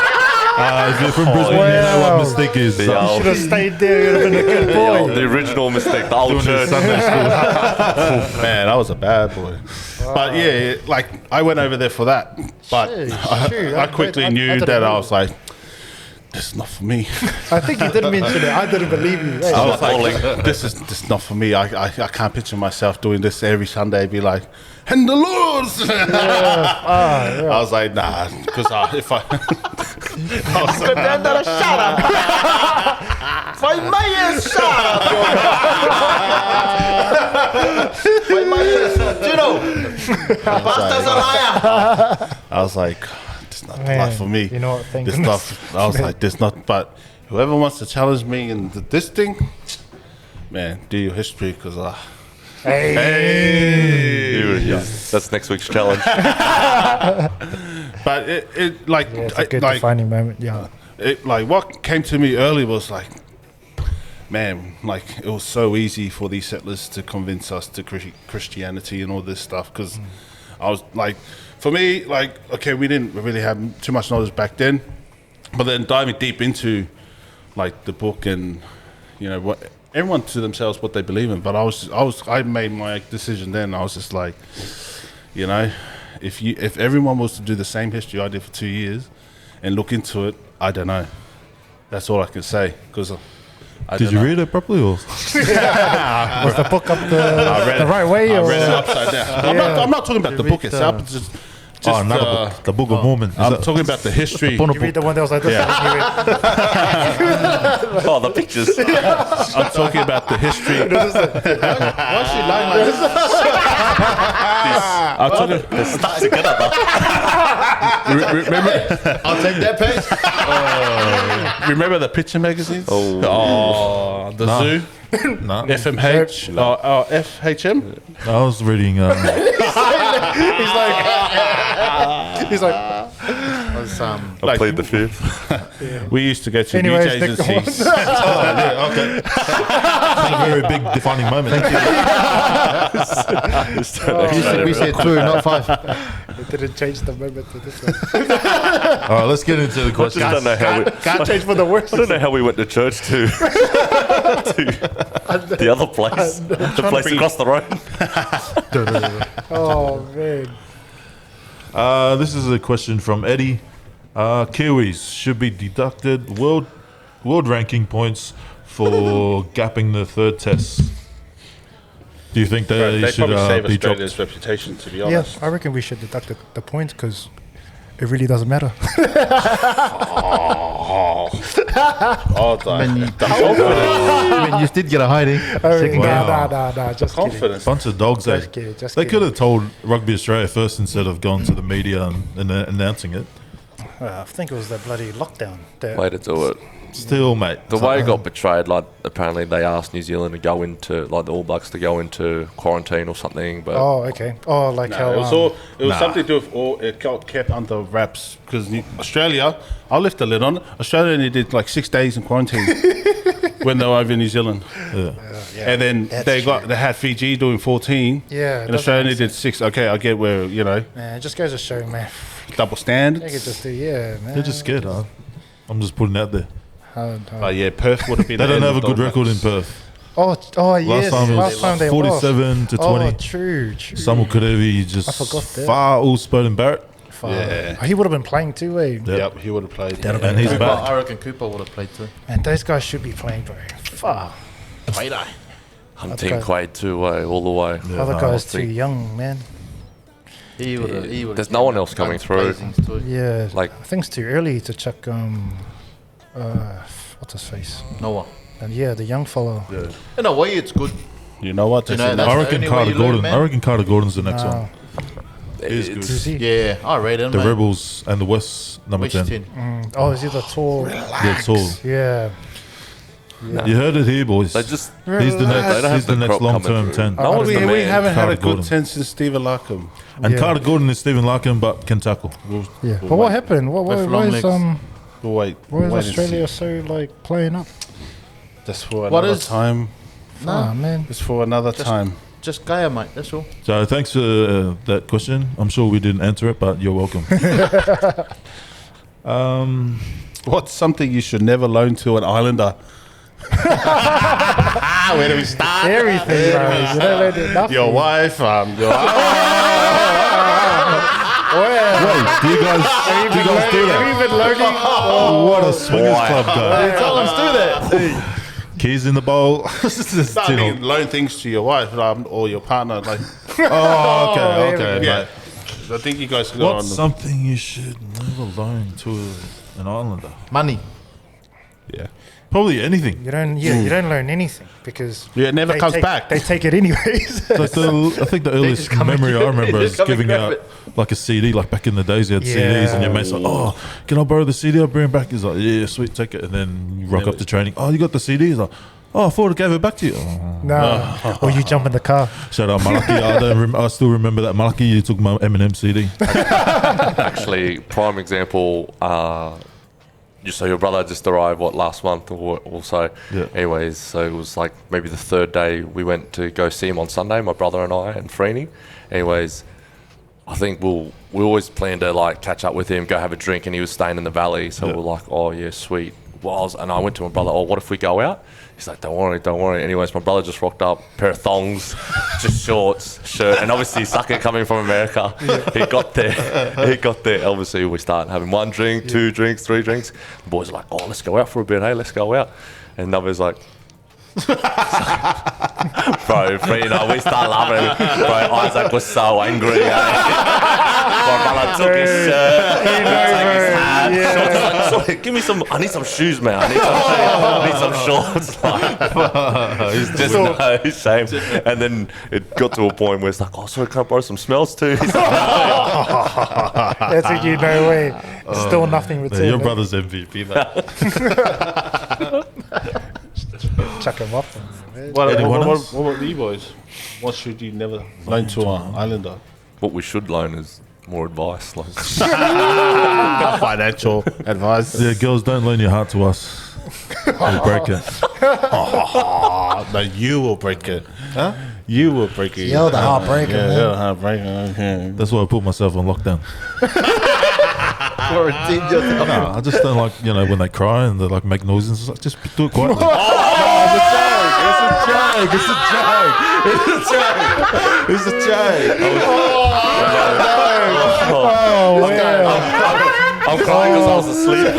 If you're from Brisbane, you know what Mistake is. The You old- should have stayed there. You'd have been a good boy. the original mistake, the old Doing his church. Sunday school. Man, I was a bad boy. But yeah, like I went over there for that. But Shoot, I quickly knew didn't that know. I was like, this is not for me. I think you did mention it. I didn't believe you. Hey. I was like, this is not for me. I can't picture myself doing this every Sunday. Be like, and the Lord's. I was like, nah, because if I. I was like, this is not the Man, life for me. you know what, thank This goodness. stuff. I was like, this not. But whoever wants to challenge me in this thing, man, do your history because That's next week's challenge. But it like Yeah, it's a good like defining moment. Yeah. it like what came to me early was like, man, like it was so easy for these settlers to convince us to Christianity and all this stuff because I was like, for me, like, okay, we didn't really have too much knowledge back then, but then diving deep into like the book and you know what everyone to themselves what they believe in, but I made my decision then. I was just like, you know, if everyone was to do the same history I did for 2 years and look into it, I don't know. That's all I can say because Did you read it properly or? Was the book up the right way? I or? read it upside down. I'm not talking about the book itself. Just Another book, the Book of Mormon. Is I'm that- talking about the history. You read the one that was like this. Oh, the pictures. I'm talking about the history. Why is she lying like this? I'm talking. They're stuck together, though. Remember, I'll take that page. remember the picture magazines? Oh. The Zoo, No, FMH, FHM. I was reading. He's like, I played the fifth. We used to go to Anyways, news next agencies. Okay. That's a very big defining moment. Thank you. We said 2, not 5. it didn't change the moment to this one. All right, let's get into the I just question. don't know how we. Can't change for the worse. I don't know how we went to church to the other place, the place across the road. Oh man. This is a question from Eddie. Kiwis should be deducted world ranking points for gapping the third test. Do you think they They should probably save be Australia's dropped? reputation, to be Yeah, honest. I reckon we should deduct the points because it really doesn't matter. I mean, you did get a hiding. Nah, just kidding. Confidence. Oh, Bunch of dogs, eh? Just kidding, just They kidding. could have told Rugby Australia first instead of going to the media and announcing it. I think it was the bloody lockdown. The- Way to do it. Still, mate. The way it got betrayed, like apparently they asked New Zealand to go into, like the All Blacks to go into quarantine or something, but Oh, okay. Oh, like how... It was something to do with all. It got kept under wraps because Australia. I'll lift the lid on it. Australia only did like 6 days in quarantine when they were over in New Zealand, and then That's they had Fiji doing 14. Yeah, it and doesn't Australia only make did 6. Okay, I get where Man, it just goes to show, man. double They standards. could just do, man. They're just scared, huh? I'm just putting it out there. But yeah, Perth would have been. They the don't end have a of good the record in Blacks. Perth. Yes. Last time they lost. 47 to 20. Oh, true. Samuel Karevi just I forgot that. far all Spoden Barrett. Yeah. Oh, he would have been playing too, eh? Yep, he would have played. And he's Cooper, back. I reckon Cooper would have played too. And those guys should be playing, bro. Fuck. I'm Team Quaid too, all the way. Other guys I too think- young, man. He would have. There's no one else coming through. Yeah. Like- I think it's too early to check, what's his face? Noah. And yeah, the young fellow. In a way, it's good. You know what? You That's know, enough. that's I the reckon only way Carter you learn, Gordon. man. I reckon Carter Gordon's the next No. one. It's- Is he? Yeah, I rate him. The man. Rebels and the West, number Which 10. 10? Oh, is he the tall? Yeah, it's all. Yeah. You heard it here, boys. They just He's the They don't next, have he's the the next crop coming long-term through. 10. No one's we, the we man. haven't had a Carter good Gordon. 10 since Stephen Larkham. And Yeah. Carter Gordon is Stephen Larkin, but can tackle. Yeah. But what happened? Why With long is legs. We'll wait. why is wait and Australia see. so like playing up? Just for What another is- time. Ah, man. Just for another time. Just Gaia, mate. That's all. So thanks for that question. I'm sure we didn't answer it, but you're welcome. What's something you should never loan to an islander? Where do we start? Everything, bro. You don't let it nothing. Your wife, your Wait, do you guys do that? Even loading. Oh, what a swingers club, guy. Tell us do that. Keys in the bowl. I mean, loan things to your wife or your partner. Like, Oh, there okay. we yeah. Right. I think you guys can go on. What's something you should never loan to an islander? Money. Yeah. Probably anything. You don't learn anything because Yeah, it never they comes take- back. They take it anyways. Like I think the earliest just come and memory I remember they is just come and giving grab out it. like a CD. Like back in the days, you had CDs, and your mate's like, "Oh, can I borrow the CD? I'll bring it back." He's like, "Yeah, sweet, take it." And then you rock up to training. "Oh, you got the CD?" He's like, "Oh, I thought I gave it back to you." Oh. No. Or you jump in the car. Shout out Malaki. I still remember that Malaki. You took my Eminem CD. actually prime example. So your brother just arrived last month or so. Yeah. Anyways, so it was like maybe the third day we went to go see him on Sunday. My brother and I and Freeney. Anyways, I think we always planned to like catch up with him, go have a drink, and he was staying in the valley. So Yeah. we're like, oh yeah, sweet. And I went to my brother. Oh, what if we go out? He's like, don't worry. Anyways, my brother just rocked up, pair of thongs, just shorts, shirt, and obviously Sucker coming from America. He got there. Obviously, we start having one drink, 2 drinks, 3 drinks. The boys are like, oh, let's go out for a bit. Hey, let's go out. And Nubber's like, bro, we start laughing. Bro, Isaac was so angry. My brother took his shirt, took his hat, shorts, like, "Sorry, give me some. I need some shoes, man. I need some shorts. Like, it's just no shame." And then it got to a point where it's like, "Oh, sorry, can I borrow some smells too?" He's like, That's it. You know, way. Still nothing returned. Your brother's MVP, man. Chuck him off. What Anyone else? about you boys? What should you never loan to an islander? what we should loan is more advice. Like, Financial advice. Yeah, girls, don't loan your heart to us. We'll break it. No, you will break it. Huh? You will break it. You're the heartbreaker, Yeah, man. you're the heartbreaker. Okay. That's why I put myself on lockdown. No, I just don't like, when they cry and they like make noises. It's like, just do it quietly. It's a joke. I'm crying because I was asleep.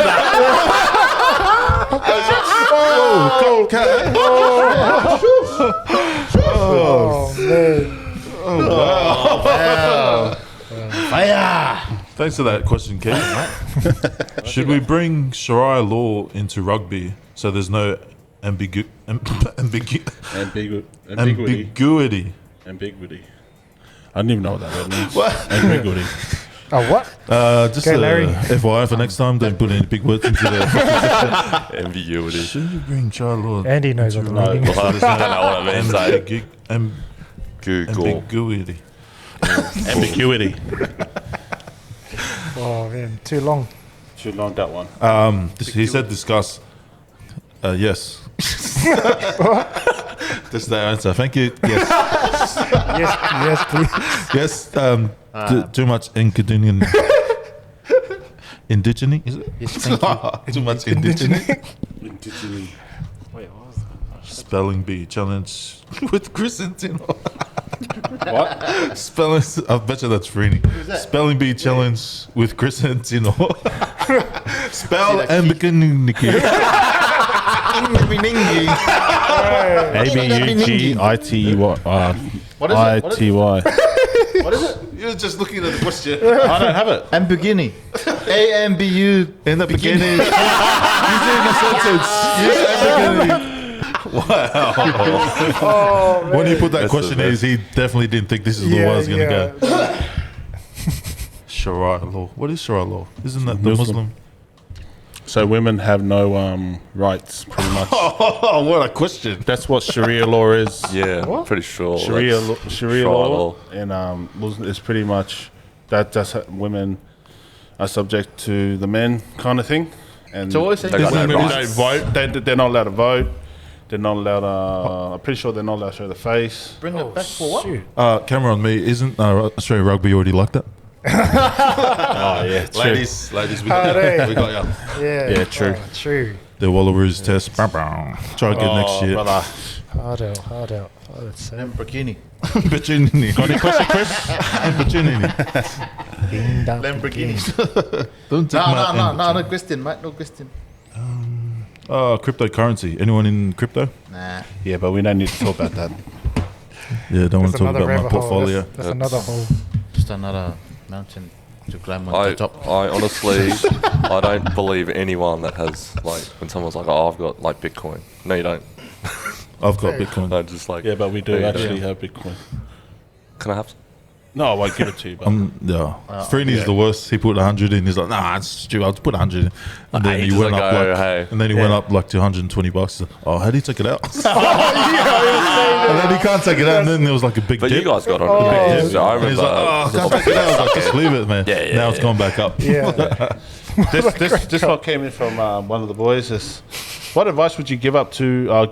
Fire! Thanks for that question, Keith. Should we bring Sharia law into rugby so there's no ambiguity? Ambiguity. Ambiguity. I don't even know what that word means. Ambiguity. Oh, what? Just Okay, Larry. FYI for next time, don't put any big words into the Ambiguity. Should you bring Sharia law? Andy knows what the No. meaning is. I don't know what it means. Google. Ambiguity. Ambiguity. Oh, man, too long. Too long, that one. He said discuss. Yes. That's the answer. Thank you. Yes. Yes, please. Yes. Too much indigenous. Indigenous? Is it? Yes, thank you. Too much indigenous. Indigenous. Spelling bee challenge with Chris and Tino. What? Spelling. I bet you that's free. Spelling bee challenge with Chris and Tino. Spell Abiginity. A-B-U-G-I-T-Y. What is it? I-T-Y. What is it? You're just looking at the question. I don't have it. Ambiguity. A-M-B-U. In the beginning. Use it in a sentence. Use Abiginity. Wow. When he put that question in, he definitely didn't think this is the way I was going to go. Sharia law. What is Sharia law? Isn't that the Muslim? So women have no rights, pretty much. Oh, what a question. That's what Sharia law is. Yeah, pretty sure. Sharia Sharia law, law. and Muslim is pretty much that's how women are subject to the men kind of thing. And So what is it? They got no women rights. don't vote. They're not allowed to vote. They're not allowed to. I'm pretty sure they're not allowed to show the face. Bring it back for what? Shoot. Camera on me. Isn't Australian rugby already like that? Oh yeah, true. Ladies, we got you. We got you. Yeah, true. True. The Wallaroos test. Try again next year. Brother. Hard out. Oh, that's sad. Lamborghini. Lamborghini. Got any question, Chris? Lamborghini. Lamborghini. Don't take my No question, mate. No question. Cryptocurrency. Anyone in crypto? Nah. Yeah, but we don't need to talk about that. Yeah, don't want That's to talk another about my rabbit hole. portfolio. That's another hole. Just another mountain to climb on the top. I honestly, I don't believe anyone that has, like, when someone's like, oh, I've got, like, Bitcoin. No, you don't. I've got Bitcoin. No, just like, Yeah, but we do there you actually go. have Bitcoin. Can I have some? No, I won't give it to you. But Yeah. Freeney's the worst. He put 100 in. He's like, nah, it's stupid. I'll put 100 in. And then he Ages went up ago, like, hey. and then he went up like to $120. Oh, how do you take it out? And then he can't take it out. And then there was like a big But dip. you guys got on Oh, it. Yeah. So I And he's remember. like, oh, I can't take it out. I was like, just leave it, man. Yeah, now it's gone back up. Yeah. this one came in from one of the boys. Is what advice would you give up to a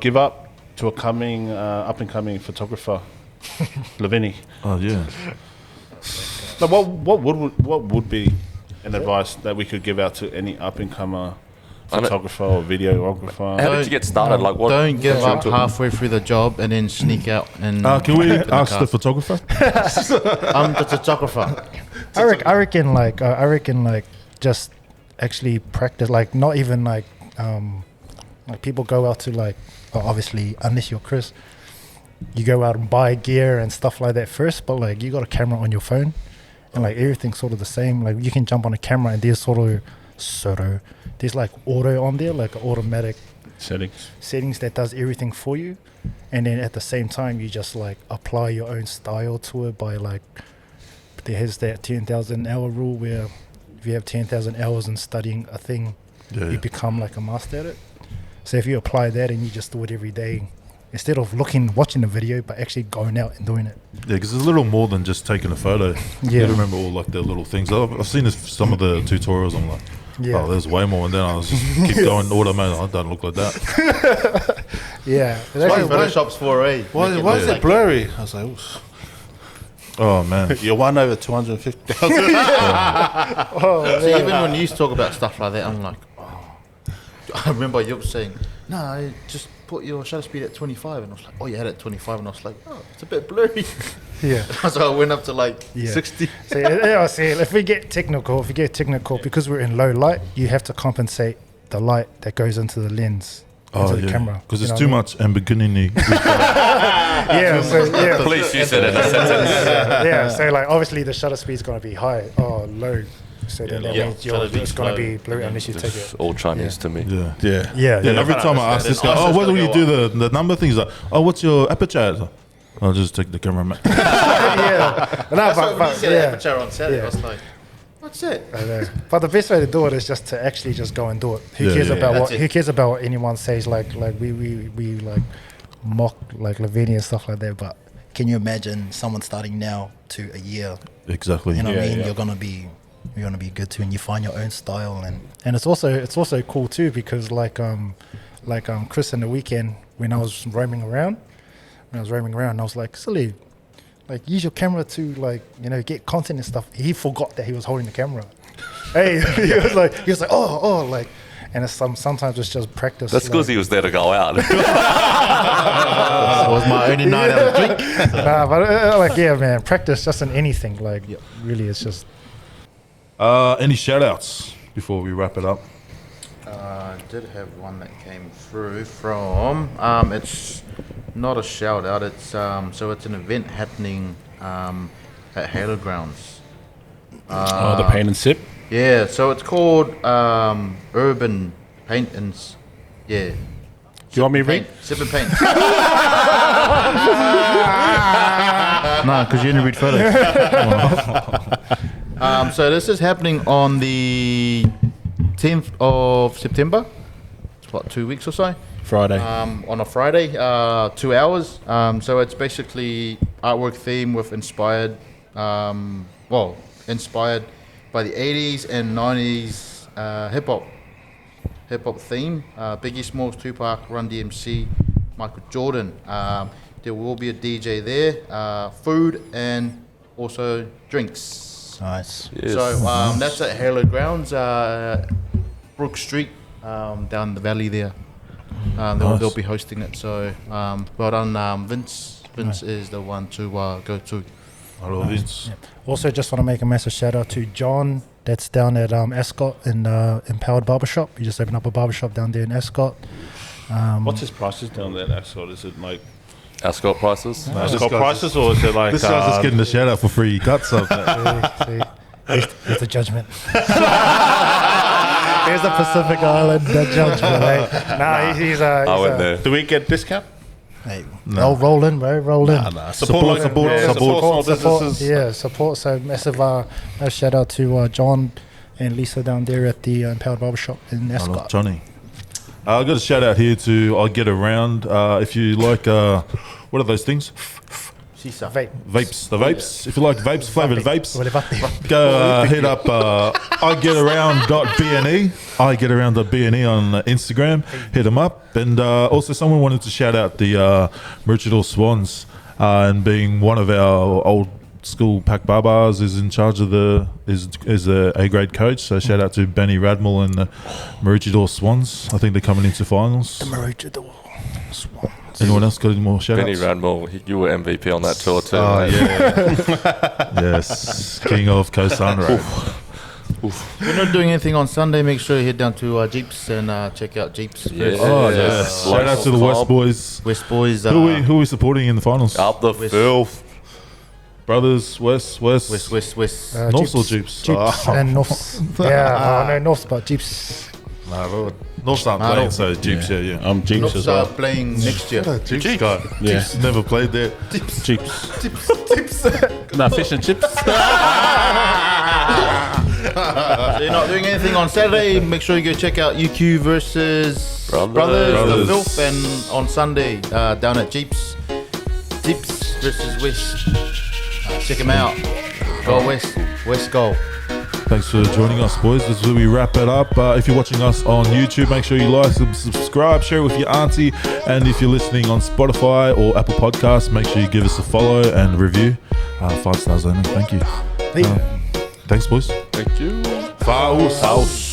coming up and coming photographer, Lavini? Oh, yeah. Like, what would be an advice that we could give out to any up and comer photographer or videographer? How did you get started? Like, what? Don't give got you up into it? halfway through the job and then sneak out and. Can we jump in ask car. the photographer? I'm the photographer. I reckon like just actually practice, like not even like people go out to like, well, obviously unless you're Chris, you go out and buy gear and stuff like that first, but like you got a camera on your phone and like everything's sort of the same. Like you can jump on a camera and there's there's like auto on there, like automatic settings that does everything for you, and then at the same time you just like apply your own style to it by like there's that 10,000 hour rule where if you have 10,000 hours in studying a thing, you become like a master at it. So if you apply that and you just do it every day, instead of watching the video, but actually going out and doing it. Yeah, because it's a little more than just taking a photo. Yeah. You remember all like the little things. I've seen some of the tutorials. I'm like, Yeah. oh, there's way more. And then I was just keep going automatic. I don't look like that. Yeah. It's Why actually- Photoshop's 4A. Why is it blurry? I was like, oof. Oh man. You're 1/250,000. So even when you talk about stuff like that, I'm like, oh. I remember you saying, no, I just put your shutter speed at 25. And I was like, oh, you had it at 25. And I was like, oh, it's a bit blurry. Yeah. So I went up to like Yeah. 60. So if we get technical, because we're in low light, you have to compensate the light that goes into the lens into the camera. Because You there's know too what much Abiginity. Yeah, so yeah, Please use it in a sentence. yeah. So like obviously the shutter speed's gonna be high or low. So then that low. means Shutter it's speed's gonna low. be blue unless you take It's it. all Chinese to me. Yeah. Yeah. Yeah, Yeah, every time I ask this guy, It's what do gonna you go do the number thing? He's like, oh, what's your aperture? I'll just take the camera, mate. yeah. No, That's what but we said yeah. aperture on Saturday. Yeah. I was like, what's it? I know. But the best way to do it is just to actually just go and do it. Who Yeah, cares yeah. about That's what? it. Who cares about what anyone says? Like we like mock like Lavinia and stuff like that. But can you imagine someone starting now to a year? Exactly. You know what I Yeah, mean? yeah. You're gonna be good too, and you find your own style, and it's also cool too because like Chris in the weekend when I was roaming around, I was like, silly, like use your camera to like get content and stuff. He forgot that he was holding the camera. Hey, he was like oh like, and it's sometimes it's just practice. That's because like, he was there to go out. That was my only night out of drink. nah, but like yeah, man, practice just in anything. Like really, it's just. Any shout outs before we wrap it up? I did have one that came through from. It's not a shout out. It's so it's an event happening at Halo Grounds. The paint and sip. Yeah, so it's called Urban Paint and yeah. Do you want me to read? Sip and paint. No, because you didn't read photos. So this is happening on the 10th of September. It's what, 2 weeks or so? Friday. On a Friday, 2 hours. So it's basically artwork theme with inspired by the 80s and 90s hip hop theme. Biggie Smalls, Tupac, Run DMC, Michael Jordan. There will be a DJ there, food and also drinks. Nice. Yes. So that's at Halo Grounds, Brook Street, down the valley there. They'll be hosting it. So well done, Vince. Vince is the one to go to. I love it. Also, just want to make a massive shout out to John. That's down at Ascot in Empowered Barbershop. He just opened up a barbershop down there in Ascot. What's his prices down there? Ascot? Is it like Ascot prices? Ascot prices, or is it like? This guy's just getting the shout out for free. He got something. See, here's the judgment. Here's the Pacific Island the judgment. Eh? Nah, he's I went there. Do we get discount? Hey, roll in, bro. Roll in. Support small businesses. Yeah, support. So massive shout out to John and Lisa down there at the Empowered Barbershop in I love Ascot. Johnny. I got a shout out here to I Get Around. If you like, what are those things? Sisa. Vape. Vapes. The vapes. If you like vapes, flavoured vapes, Whatever. go hit up igetaround.bne. igetaround.bne on Instagram. Hit them up. And also, someone wanted to shout out the Maroochydore Swans, and being one of our old school pack barbars is in charge of the A grade coach. So shout out to Benny Radmel and the Maroochydore Swans. I think they're coming into finals. Maroochydore Swans. Anyone else got any more shout Benny outs? Radmel, you were MVP on that tour too. Oh, mate. yeah. Yes. King of Koh San Road. If you're not doing anything on Sunday, make sure you head down to Jeeps and check out Jeeps. Yeah. Oh, yes. Shout out to the West Boys. West Boys. Who are we supporting in the finals? Up the West. filth. Brothers, West. West. Norths or Jeeps? Jeeps Oh. and Norths. Yeah, no Norths, but Jeeps. Nah, Norths aren't playing, so Jeeps, yeah. I'm Jeeps Norths as are well. playing next year. Jeeps guy. Yeah. Jeeps never played there. Jeeps. No, fish and chips. So you're not doing anything on Saturday, make sure you go check out UQ versus Brothers. Brothers. The Filth, and on Sunday down at Jeeps versus West. Check them out. Go West go. Thanks for joining us, boys. This is where we wrap it up. If you're watching us on YouTube, make sure you like, subscribe, share it with your auntie. And if you're listening on Spotify or Apple Podcasts, make sure you give us a follow and review. 5 stars only. Thank you. Thanks, boys. Thank you. Faust.